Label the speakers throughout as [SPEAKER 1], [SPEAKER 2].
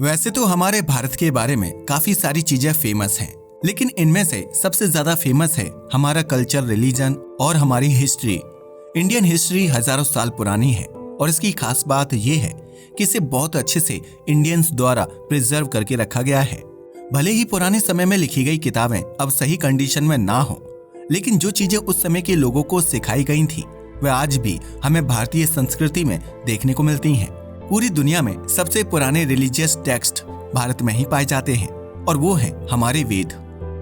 [SPEAKER 1] वैसे तो हमारे भारत के बारे में काफी सारी चीजें फेमस हैं, लेकिन इनमें से सबसे ज्यादा फेमस है हमारा कल्चर, रिलीजन और हमारी हिस्ट्री। इंडियन हिस्ट्री हजारों साल पुरानी है और इसकी खास बात यह है कि इसे बहुत अच्छे से इंडियंस द्वारा प्रिजर्व करके रखा गया है। भले ही पुराने समय में लिखी गई किताबें अब सही कंडीशन में ना हो, लेकिन जो चीजें उस समय के लोगों को सिखाई गई थी वह आज भी हमें भारतीय संस्कृति में देखने को मिलती हैं। पूरी दुनिया में सबसे पुराने रिलीजियस टेक्स्ट भारत में ही पाए जाते हैं और वो है हमारे वेद।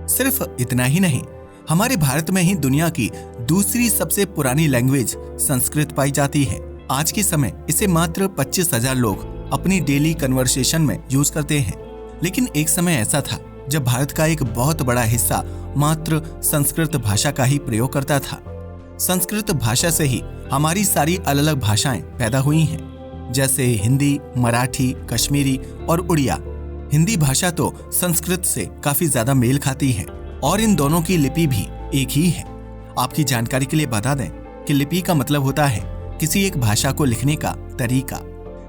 [SPEAKER 1] सिर्फ इतना ही नहीं, हमारे भारत में ही दुनिया की दूसरी सबसे पुरानी लैंग्वेज संस्कृत पाई जाती है। आज के समय इसे मात्र 25,000 लोग अपनी डेली कन्वर्सेशन में यूज करते हैं, लेकिन एक समय ऐसा था जब भारत का एक बहुत बड़ा हिस्सा मात्र संस्कृत भाषा का ही प्रयोग करता था। संस्कृत भाषा से ही हमारी सारी अलग अलग भाषाएं पैदा हुई हैं, जैसे हिंदी, मराठी, कश्मीरी और उड़िया। हिंदी भाषा तो संस्कृत से काफी ज्यादा मेल खाती है और इन दोनों की लिपि भी एक ही है। आपकी जानकारी के लिए बता दें कि लिपि का मतलब होता है किसी एक भाषा को लिखने का तरीका।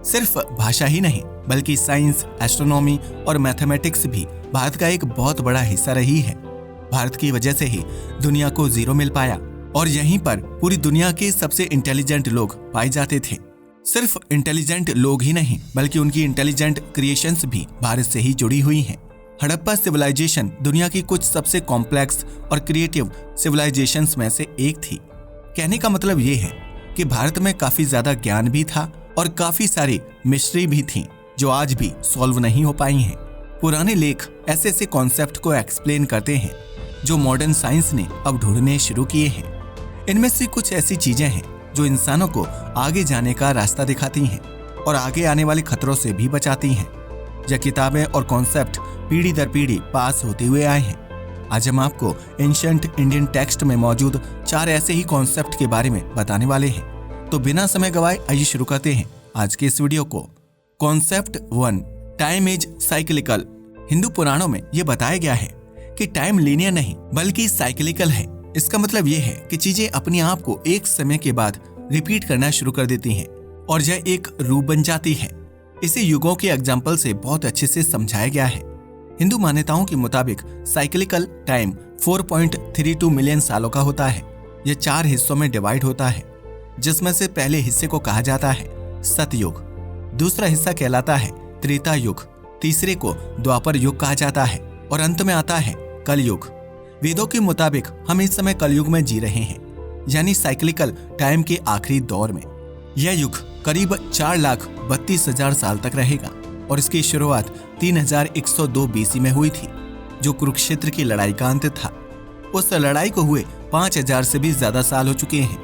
[SPEAKER 1] सिर्फ भाषा ही नहीं बल्कि साइंस, एस्ट्रोनॉमी और मैथमेटिक्स भी भारत का एक बहुत बड़ा हिस्सा रही है। भारत की वजह से ही दुनिया को जीरो मिल पाया और यहीं पर पूरी दुनिया के सबसे इंटेलिजेंट लोग पाए जाते थे। सिर्फ इंटेलिजेंट लोग ही नहीं बल्कि उनकी इंटेलिजेंट क्रिएशंस भी भारत से ही जुड़ी हुई हैं। हड़प्पा सिविलाइजेशन दुनिया की कुछ सबसे कॉम्प्लेक्स और क्रिएटिव सिविलाइजेशंस में से एक थी। कहने का मतलब ये है कि भारत में काफी ज्यादा ज्ञान भी था और काफी सारी मिस्ट्री भी थी जो आज भी सॉल्व नहीं हो पाई हैं। पुराने लेख ऐसे ऐसे कॉन्सेप्ट को एक्सप्लेन करते हैं जो मॉडर्न साइंस ने अब ढूंढने शुरू किए हैं। इनमें से कुछ ऐसी चीजें हैं जो इंसानों को आगे जाने का रास्ता दिखाती हैं और आगे आने वाले खतरों से भी बचाती हैं। यह किताबें और कॉन्सेप्ट पीढ़ी दर पीढ़ी पास होते हुए आए हैं। आज हम आपको एंशिएंट इंडियन टेक्स्ट में मौजूद 4 ऐसे ही कॉन्सेप्ट के बारे में बताने वाले हैं। तो बिना समय गवाए आइए शुरू करते हैं आज के इस वीडियो को। Concept 1, time is cyclical. Hindu पुराणों में यह बताया गया है कि टाइम लीनियर नहीं बल्कि साइक्लिकल है। इसका मतलब यह है कि चीजें अपने आप को एक समय के बाद रिपीट करना शुरू कर देती हैं और यह एक रूप बन जाती है। इसे युगों के एग्जाम्पल से बहुत अच्छे से समझाया गया है। हिंदू मान्यताओं के मुताबिक साइक्लिकल टाइम 4.32 मिलियन सालों का होता है। यह 4 हिस्सों में डिवाइड होता है, जिसमें से पहले हिस्से को कहा जाता है सतयुग, दूसरा हिस्सा कहलाता है त्रेता युग, तीसरे को द्वापर युग कहा जाता है और अंत में आता है कलयुग। वेदों के मुताबिक हम इस समय कलयुग में जी रहे हैं, यानी साइक्लिकल टाइम के आखिरी दौर में। यह युग करीब 4,32,000 साल तक रहेगा और इसकी शुरुआत 3102 BC में हुई थी, जो कुरुक्षेत्र की लड़ाई का अंत था। उस लड़ाई को हुए 5,000 से भी ज्यादा साल हो चुके हैं,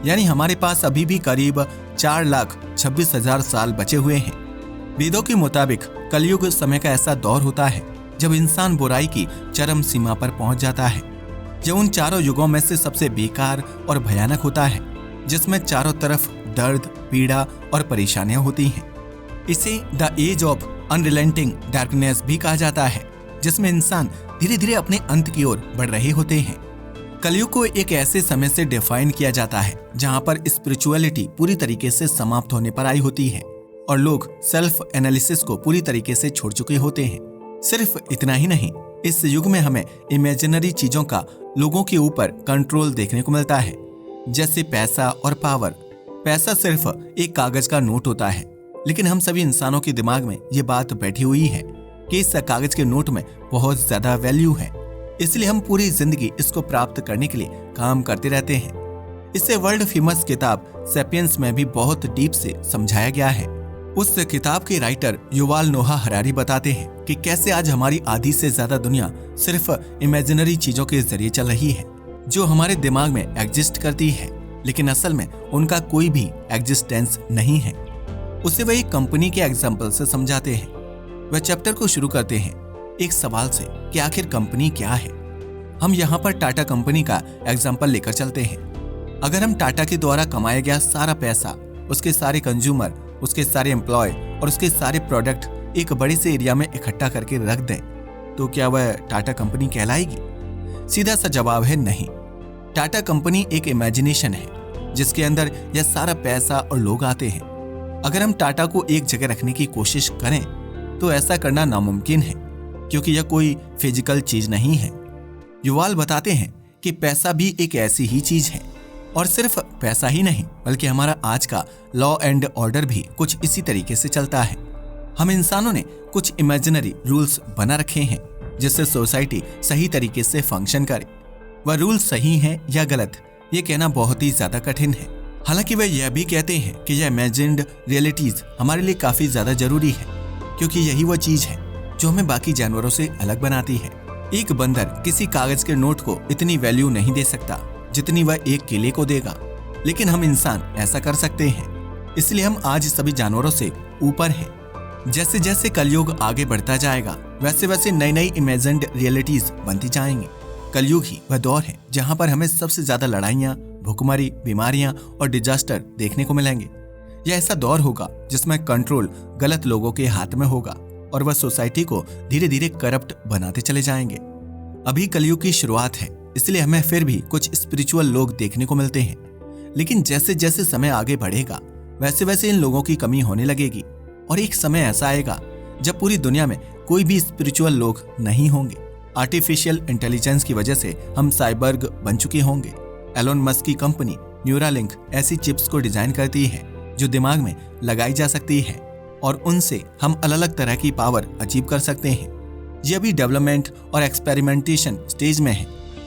[SPEAKER 1] यानी हमारे पास अभी भी करीब 4,26,000 साल बचे हुए हैं। वेदों के मुताबिक कलयुग समय का ऐसा दौर होता है जब इंसान बुराई की चरम सीमा पर पहुंच जाता है। यह उन चारों युगों में से सबसे बेकार और भयानक होता है, जिसमें चारों तरफ दर्द, पीड़ा और परेशानियां होती हैं। इसे the age of unrelenting darkness भी कहा जाता है, जिसमें इंसान धीरे धीरे अपने अंत की ओर बढ़ रहे होते हैं। कलयुग को एक ऐसे समय से डिफाइन किया जाता है जहां पर स्पिरिचुअलिटी पूरी तरीके से समाप्त होने पर आई होती है और लोग सेल्फ एनालिसिस को पूरी तरीके से छोड़ चुके होते हैं। सिर्फ इतना ही नहीं, इस युग में हमें इमेजिनरी चीजों का लोगों के ऊपर कंट्रोल देखने को मिलता है, जैसे पैसा और पावर। पैसा सिर्फ एक कागज का नोट होता है, लेकिन हम सभी इंसानों के दिमाग में ये बात बैठी हुई है कि इस कागज के नोट में बहुत ज्यादा वैल्यू है, इसलिए हम पूरी जिंदगी इसको प्राप्त करने के लिए काम करते रहते हैं। इसे वर्ल्ड फेमस किताब सैपियंस में भी बहुत डीप से समझाया गया है। उस किताब के राइटर युवाल नोहा हरारी बताते हैं कि कैसे आज हमारी आधी से ज्यादा दुनिया सिर्फ इमेजिनरी चीजों के जरिए चल रही है, जो हमारे दिमाग में एग्जिस्ट करती है, लेकिन असल में उनका कोई भी एग्जिस्टेंस नहीं है। उसे वह एक कंपनी के एग्जाम्पल से समझाते हैं। वह चैप्टर को शुरू करते हैं एक सवाल से कि आखिर कंपनी क्या है। हम यहाँ पर टाटा कंपनी का एग्जाम्पल लेकर चलते हैं। अगर हम टाटा के द्वारा कमाया गया सारा पैसा, उसके सारे कंज्यूमर, उसके सारे एम्प्लॉय और उसके सारे प्रोडक्ट एक बड़े से एरिया में इकट्ठा करके रख दें, तो क्या वह टाटा कंपनी कहलाएगी? सीधा सा जवाब है नहीं। टाटा कंपनी एक इमेजिनेशन है जिसके अंदर यह सारा पैसा और लोग आते हैं। अगर हम टाटा को एक जगह रखने की कोशिश करें तो ऐसा करना नामुमकिन है, क्योंकि यह कोई फिजिकल चीज नहीं है। युवाल बताते हैं कि पैसा भी एक ऐसी ही चीज है, और सिर्फ पैसा ही नहीं बल्कि हमारा आज का लॉ एंड ऑर्डर भी कुछ इसी तरीके से चलता है। हम इंसानों ने कुछ इमेजिनरी रूल्स बना रखे हैं जिससे सोसाइटी सही तरीके से फंक्शन करे। वह रूल सही हैं या गलत, ये कहना बहुत ही ज्यादा कठिन है। हालांकि वह यह भी कहते हैं कि यह इमेजिन्ड रियलिटीज हमारे लिए काफी ज्यादा जरूरी है, क्योंकि यही वह चीज है जो हमें बाकी जानवरों से अलग बनाती है। एक बंदर किसी कागज के नोट को इतनी वैल्यू नहीं दे सकता जितनी वह एक केले को देगा, लेकिन हम इंसान ऐसा कर सकते हैं। इसलिए हम आज सभी जानवरों से ऊपर हैं। जैसे जैसे कलयुग आगे बढ़ता जाएगा वैसे वैसे नई नई इमेजिन्ड रियलिटीज बनती जाएंगी। कलयुग ही वह दौर है जहां पर हमें सबसे ज्यादा लड़ाइयां, भुखमरी, बीमारियां और डिजास्टर देखने को मिलेंगे। यह ऐसा दौर होगा जिसमें कंट्रोल गलत लोगों के हाथ में होगा और वह सोसाइटी को धीरे धीरे करप्ट बनाते चले जाएंगे। अभी कलयुग की शुरुआत है, इसलिए हमें फिर भी कुछ स्पिरिचुअल लोग देखने को मिलते हैं, लेकिन जैसे जैसे समय आगे बढ़ेगा वैसे वैसे इन लोगों की कमी होने लगेगी और एक समय ऐसा आएगा जब पूरी दुनिया में कोई भी स्पिरिचुअल लोग नहीं होंगे। आर्टिफिशियल इंटेलिजेंस की वजह से हम साइबर्ग बन चुके होंगे। एलोन मस्क की कंपनी न्यूरालिंक ऐसी चिप्स को डिजाइन करती है जो दिमाग में लगाई जा सकती है और उनसे हम अलग अलग तरह की पावर अचीव कर सकते हैं। यह भी डेवलपमेंट और एक्सपेरिमेंटेशन स्टेज में है।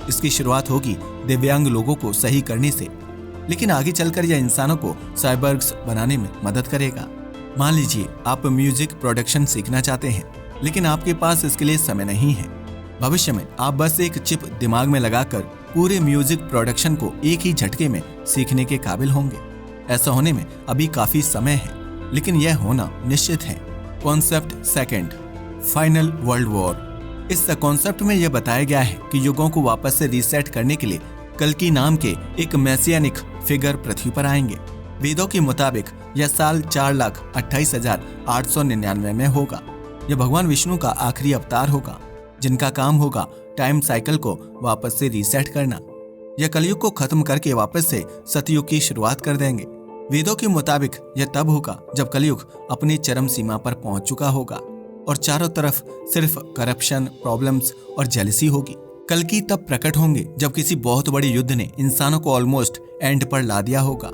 [SPEAKER 1] इसकी शुरुआत होगी दिव्यांग लोगों को सही करने से, लेकिन आगे चलकर यह इंसानों को साइबर्ग्स बनाने में मदद करेगा। मान लीजिए आप म्यूजिक प्रोडक्शन सीखना चाहते हैं, लेकिन आपके पास इसके लिए समय नहीं है। भविष्य में आप बस एक चिप दिमाग में लगाकर पूरे म्यूजिक प्रोडक्शन को एक ही झटके में सीखने के काबिल होंगे। ऐसा होने में अभी काफी समय है, लेकिन यह होना निश्चित है। Concept second, final world war. इस कॉन्सेप्ट में यह बताया गया है कि युगों को वापस से रीसेट करने के लिए कल्कि नाम के एक मैसियानिक फिगर पृथ्वी पर आएंगे। वेदों के मुताबिक यह साल 4,28,899 में होगा। यह भगवान विष्णु का आखिरी अवतार होगा, जिनका काम होगा टाइम साइकिल को वापस से रीसेट करना। यह कलयुग को खत्म करके वापस से सतयुग की शुरुआत कर देंगे। वेदों के मुताबिक यह तब होगा जब कलयुग अपनी चरम सीमा पर पहुंच चुका होगा और चारों तरफ सिर्फ करप्शन, प्रॉब्लम्स और जेलसी होगी। कल्कि तब प्रकट होंगे जब किसी बहुत बड़े युद्ध ने इंसानों को ऑलमोस्ट एंड पर ला दिया होगा।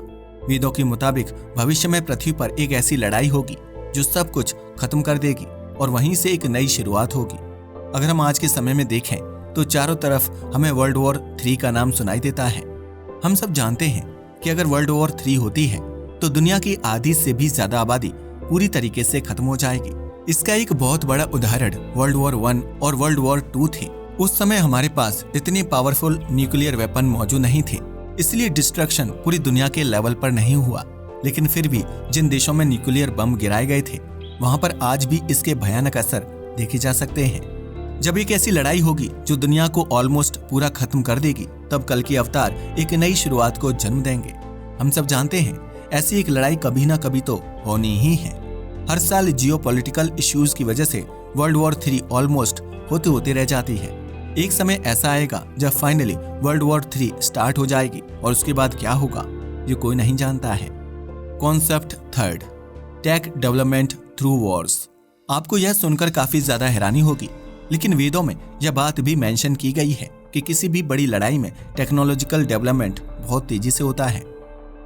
[SPEAKER 1] वेदों के मुताबिक भविष्य में पृथ्वी पर एक ऐसी लड़ाई होगी जो सब कुछ खत्म कर देगी और वहीं से एक नई शुरुआत होगी। अगर हम आज के समय में देखें तो चारों तरफ हमें वर्ल्ड वॉर 3 का नाम सुनाई देता है। हम सब जानते हैं कि अगर वर्ल्ड वॉर 3 होती है तो दुनिया की आधी से भी ज्यादा आबादी पूरी तरीके से खत्म हो जाएगी। इसका एक बहुत बड़ा उदाहरण वर्ल्ड वॉर 1 और वर्ल्ड वॉर 2 थे। उस समय हमारे पास इतने पावरफुल न्यूक्लियर वेपन मौजूद नहीं थे, इसलिए डिस्ट्रक्शन पूरी दुनिया के लेवल पर नहीं हुआ। लेकिन फिर भी जिन देशों में न्यूक्लियर बम गिराए गए थे वहां पर आज भी इसके भयानक असर देखे जा सकते हैं। जब एक ऐसी लड़ाई होगी जो दुनिया को ऑलमोस्ट पूरा खत्म कर देगी, तब कल की अवतार एक नई शुरुआत को जन्म देंगे। हम सब जानते हैं ऐसी एक लड़ाई कभी ना कभी तो होनी ही है। हर साल जियोपॉलिटिकल इश्यूज की वजह से वर्ल्ड वॉर 3 ऑलमोस्ट होते होते रह जाती है। एक समय ऐसा आएगा जब फाइनली वर्ल्ड वॉर 3 स्टार्ट हो जाएगी और उसके बाद क्या होगा ये कोई नहीं जानता है। Concept third, take development through wars. आपको यह सुनकर काफी ज्यादा हैरानी होगी, लेकिन वेदों में यह बात भी मेंशन की गई है कि किसी भी बड़ी लड़ाई में टेक्नोलॉजिकल डेवलपमेंट बहुत तेजी से होता है।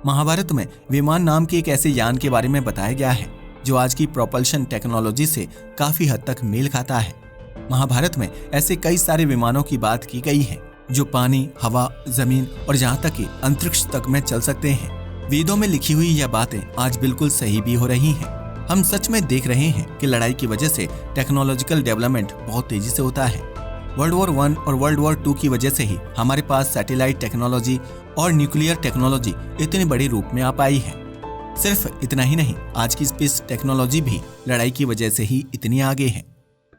[SPEAKER 1] महाभारत में विमान नाम के एक ऐसे यान के बारे में बताया गया है जो आज की प्रोपल्शन टेक्नोलॉजी से काफी हद तक मेल खाता है। महाभारत में ऐसे कई सारे विमानों की बात की गई है जो पानी, हवा, जमीन और यहाँ तक कि अंतरिक्ष तक में चल सकते हैं। वेदों में लिखी हुई यह बातें आज बिल्कुल सही भी हो रही हैं। हम सच में देख रहे हैं कि लड़ाई की वजह से टेक्नोलॉजिकल डेवलपमेंट बहुत तेजी से होता है। वर्ल्ड वॉर 1 और वर्ल्ड वॉर 2 की वजह से ही हमारे पास सैटेलाइट टेक्नोलॉजी और न्यूक्लियर टेक्नोलॉजी इतने बड़े रूप में आ पाई है। सिर्फ इतना ही नहीं, आज की स्पेस टेक्नोलॉजी भी लड़ाई की वजह से ही इतनी आगे है।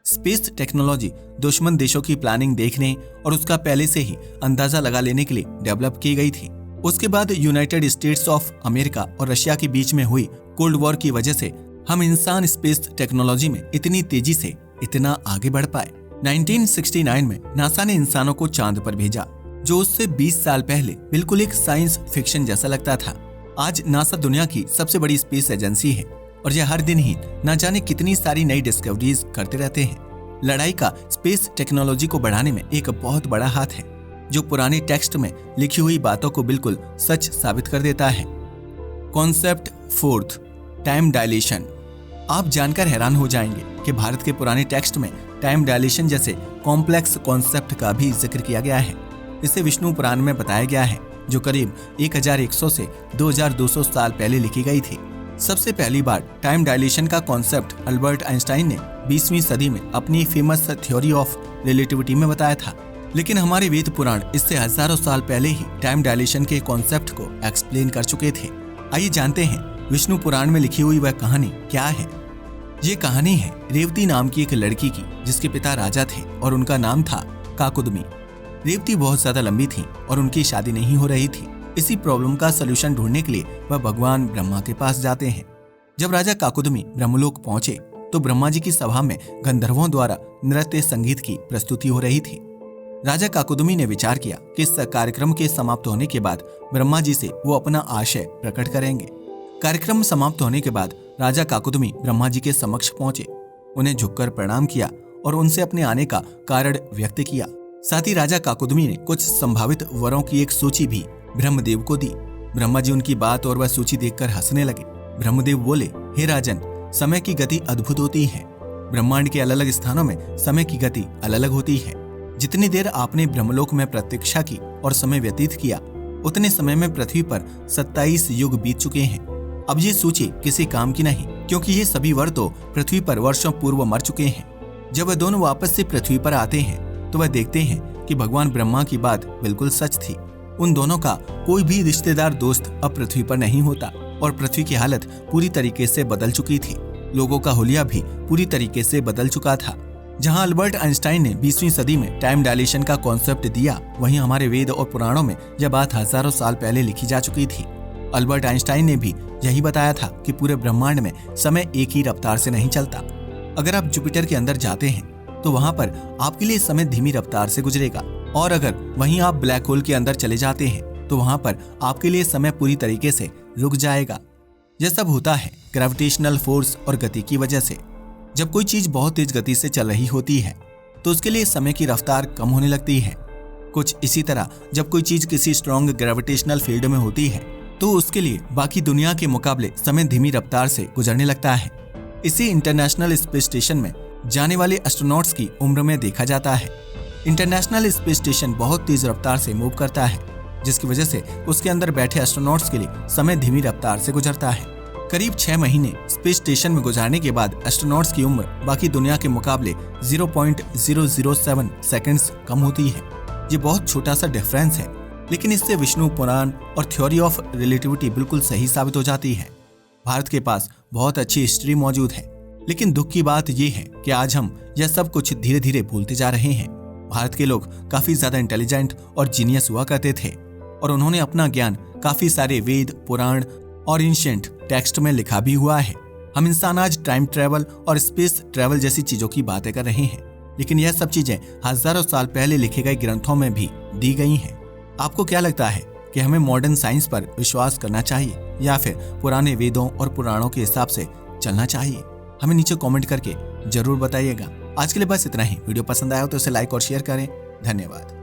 [SPEAKER 1] स्पेस टेक्नोलॉजी दुश्मन देशों की प्लानिंग देखने और उसका पहले से ही अंदाजा लगा लेने के लिए डेवलप की गई थी। उसके बाद यूनाइटेड स्टेट्स ऑफ अमेरिका और रशिया के बीच में हुई कोल्ड वॉर की वजह से हम इंसान स्पेस टेक्नोलॉजी में इतनी तेजी से इतना आगे बढ़ पाए। 1969 में नासा ने इंसानों को चांद पर भेजा, जो उससे 20 साल पहले बिल्कुल एक साइंस फिक्शन जैसा लगता था। आज नासा दुनिया की सबसे बड़ी स्पेस एजेंसी है और ये हर दिन ही न जाने कितनी सारी नई डिस्कवरीज करते रहते हैं। लड़ाई का स्पेस टेक्नोलॉजी को बढ़ाने में एक बहुत बड़ा हाथ है, जो पुराने टेक्स्ट में लिखी हुई बातों को बिल्कुल सच साबित कर देता है। Concept fourth, time dilation. आप जानकर हैरान हो जाएंगे कि भारत के पुराने टेक्स्ट में टाइम डायलेशन जैसे कॉम्प्लेक्स कॉन्सेप्ट का भी जिक्र किया गया है। इसे विष्णु पुराण में बताया गया है, जो करीब 1100 से 2200 साल पहले लिखी गई थी। सबसे पहली बार टाइम डायलेशन का कॉन्सेप्ट अल्बर्ट आइंस्टाइन ने 20वीं सदी में अपनी फेमस थ्योरी ऑफ रिलेटिविटी में बताया था। लेकिन हमारे वेद पुराण इससे हजारों साल पहले ही टाइम डायलेशन के कॉन्सेप्ट को एक्सप्लेन कर चुके थे। आइए जानते हैं विष्णु पुराण में लिखी हुई वह कहानी क्या है। ये कहानी है रेवती नाम की एक लड़की की, जिसके पिता राजा थे और उनका नाम था काकुदमी। रेवती बहुत ज्यादा लंबी थी और उनकी शादी नहीं हो रही थी। इसी प्रॉब्लम का सलूशन ढूंढने के लिए वह भगवान ब्रह्मा के पास जाते हैं। जब राजा काकुदमी ब्रह्मलोक पहुंचे तो ब्रह्मा जी की सभा में गंधर्वों द्वारा नृत्य संगीत की प्रस्तुति हो रही थी। राजा काकुदमी ने विचार किया कि इस कार्यक्रम के समाप्त होने के बाद ब्रह्मा जी से वो अपना आशय प्रकट करेंगे। कार्यक्रम समाप्त होने के बाद राजा काकुदमी ब्रह्मा जी के समक्ष पहुंचे, उन्हें झुककर प्रणाम किया और उनसे अपने आने का कारण व्यक्त किया। साथ ही राजा काकुदमी ने कुछ संभावित वरों की एक सूची भी ब्रह्मदेव को दी। ब्रह्मा जी उनकी बात और वह सूची देखकर हंसने लगे। ब्रह्मदेव बोले, हे राजन, समय की गति अद्भुत होती है। ब्रह्मांड के अलग अलग स्थानों में समय की गति अलग अलग होती है। जितनी देर आपने ब्रह्मलोक में प्रतीक्षा की और समय व्यतीत किया, उतने समय में पृथ्वी पर 27 युग बीत चुके हैं। अब ये सूची किसी काम की नहीं, क्योंकि ये सभी वर तो पृथ्वी पर वर्षों पूर्व मर चुके हैं। जब वह दोनों वापस से पृथ्वी पर आते हैं तो वह देखते हैं कि भगवान ब्रह्मा की बात बिल्कुल सच थी। उन दोनों का कोई भी रिश्तेदार दोस्त अब पृथ्वी पर नहीं होता और पृथ्वी की हालत पूरी तरीके से बदल चुकी थी। लोगों का हुलिया भी पूरी तरीके से बदल चुका था। जहां अल्बर्ट आइंस्टाइन ने 20वीं सदी में टाइम डायलेशन का कॉन्सेप्ट दिया, वहीं हमारे वेद और पुराणों में यह बात हजारों साल पहले लिखी जा चुकी थी। अल्बर्ट आइंस्टाइन ने भी यही बताया था कि पूरे ब्रह्मांड में समय एक ही रफ्तार से नहीं चलता। अगर आप जुपिटर के अंदर जाते हैं तो वहां पर आपके लिए समय धीमी रफ्तार से गुजरेगा, और अगर वहीं आप ब्लैक होल के अंदर चले जाते हैं तो वहां पर आपके लिए समय पूरी तरीके से रुक जाएगा। यह सब होता है ग्रेविटेशनल फोर्स और गति की वजह से। जब कोई चीज बहुत तेज गति से चल रही होती है तो उसके लिए समय की रफ्तार कम होने लगती है। कुछ इसी तरह जब कोई चीज किसी स्ट्रॉन्ग ग्रेविटेशनल फील्ड में होती है तो उसके लिए बाकी दुनिया के मुकाबले समय धीमी रफ्तार से गुजरने लगता है। इसी इंटरनेशनल स्पेस स्टेशन में जाने वाले एस्ट्रोनॉट्स की उम्र में देखा जाता है। इंटरनेशनल स्पेस स्टेशन बहुत तेज रफ्तार से मूव करता है, जिसकी वजह से उसके अंदर बैठे एस्ट्रोनॉट्स के लिए समय धीमी रफ्तार से गुजरता है। करीब 6 महीने स्पेस स्टेशन में गुजारने के बाद एस्ट्रोनॉट्स की उम्र बाकी दुनिया के मुकाबले 0.007 सेकंड्स कम होती है। ये बहुत छोटा सा डिफरेंस है, लेकिन इससे विष्णु पुराण और थ्योरी ऑफ रिलेटिविटी बिल्कुल सही साबित हो जाती है। भारत के पास बहुत अच्छी हिस्ट्री मौजूद है, लेकिन दुख की बात यह है कि आज हम यह सब कुछ धीरे धीरे भूलते जा रहे हैं। भारत के लोग काफी ज्यादा इंटेलिजेंट और जीनियस हुआ करते थे और उन्होंने अपना ज्ञान काफी सारे वेद, पुराण और एंशिएंट टेक्स्ट में लिखा भी हुआ है। हम इंसान आज टाइम ट्रेवल और स्पेस ट्रेवल जैसी चीजों की बातें कर रहे हैं, लेकिन यह सब चीजें हजारों साल पहले लिखे गए ग्रंथों में भी दी गई हैं। आपको क्या लगता है कि हमें मॉडर्न साइंस पर विश्वास करना चाहिए या फिर पुराने वेदों और पुराणों के हिसाब से चलना चाहिए? हमें नीचे कमेंट करके जरूर बताइएगा। आज के लिए बस इतना ही। वीडियो पसंद आया हो तो इसे लाइक और शेयर करें। धन्यवाद।